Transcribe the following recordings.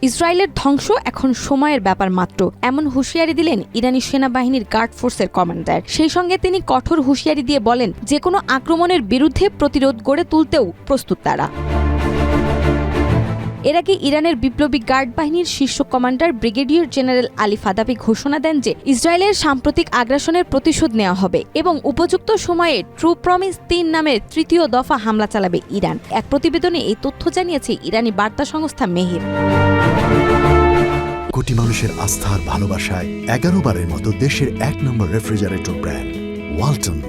ইসরায়েলের ধ্বংস এখন সময়ের ব্যাপার মাত্র, এমন হুঁশিয়ারি দিলেন ইরানি সেনাবাহিনীর গার্ড ফোর্সের কমান্ডার। সেই সঙ্গে তিনি কঠোর হুঁশিয়ারি দিয়ে বলেন, যে কোনো আক্রমণের বিরুদ্ধে প্রতিরোধ গড়ে তুলতেও প্রস্তুত তারা। এর আগে ইরানের বিপ্লবী গার্ড বাহিনীর শীর্ষ কমান্ডার ব্রিগেডিয়ার জেনারেল আলী ফাদাবি ঘোষণা দেন যে ইসরায়েলের সাম্প্রতিক আগ্রাসনের প্রতিশোধ নেওয়া হবে এবং উপযুক্ত সময়ে ট্রু প্রমিস ৩ নামের তৃতীয় দফা হামলা চালাবে ইরান। এক প্রতিবেদনে এই তথ্য জানিয়েছে ইরানি বার্তা সংস্থা মেহের। কোটি মানুষের আস্থার ভালোবাসায় 11 বারের মতো দেশের 1 নম্বর রেফ্রিজারেটর ব্র্যান্ড ওয়ালটন।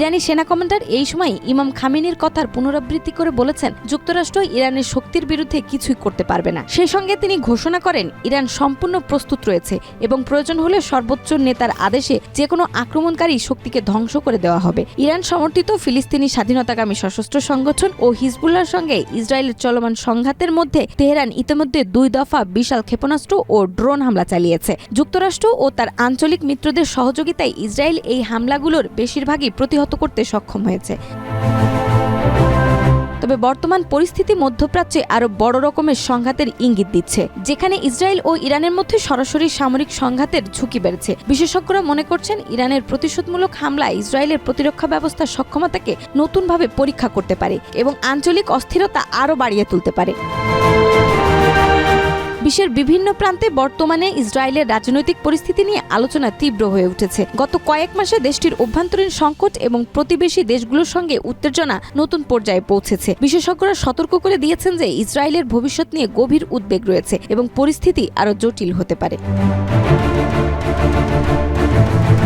ইরানি সেনা কমান্ডার এই সময় ইমাম খামেনির কথার পুনরাবৃত্তি করে বলেছেন, যুক্তরাষ্ট্র ইরানের শক্তির বিরুদ্ধে কিছুই করতে পারবে না। সেই সঙ্গে তিনি ঘোষণা করেন, ইরান সম্পূর্ণ প্রস্তুত রয়েছে এবং প্রয়োজন হলে সর্বোচ্চ নেতার আদেশে যে কোনো আক্রমণকারী শক্তিকে ধ্বংস করে দেওয়া হবে। ইরান সমর্থিত ফিলিস্তিনি স্বাধীনতাকামী সশস্ত্র সংগঠন ও হিজবুল্লাহর সঙ্গে ইসরায়েলের চলমান সংঘাতের মধ্যে তেহরান ইতিমধ্যে 2 দফা বিশাল ক্ষেপণাস্ত্র ও ড্রোন হামলা চালিয়েছে। যুক্তরাষ্ট্র ও তার আঞ্চলিক মিত্রদের সহযোগিতায় ইসরায়েল এই হামলাগুলোর বেশিরভাগই প্রতিহত করতে সক্ষম হয়েছে। তবে বর্তমান পরিস্থিতি মধ্যপ্রাচ্যে আরো বড় রকমের সংঘাতের ইঙ্গিত দিচ্ছে, যেখানে ইসরায়েল ও ইরানের মধ্যে সরাসরি সামরিক সংঘাতের ঝুঁকি বেড়েছে। বিশেষজ্ঞরা মনে করছেন, ইরানের প্রতিশোধমূলক হামলা ইসরায়েলের প্রতিরক্ষা ব্যবস্থার সক্ষমতাকে নতুনভাবে পরীক্ষা করতে পারে এবং আঞ্চলিক অস্থিরতা আরও বাড়িয়ে তুলতে পারে। বিশ্বের বিভিন্ন প্রান্তে বর্তমানে ইসরায়েলের রাজনৈতিক পরিস্থিতি নিয়ে আলোচনা তীব্র হয়ে উঠেছে। গত কয়েক মাসে দেশটির অভ্যন্তরীণ সংকট এবং প্রতিবেশী দেশগুলোর সঙ্গে উত্তেজনা নতুন পর্যায়ে পৌঁছেছে। বিশেষজ্ঞরা সতর্ক করে দিয়েছেন যে ইসরায়েলের ভবিষ্যৎ নিয়ে গভীর উদ্বেগ রয়েছে এবং পরিস্থিতি আরও জটিল হতে পারে।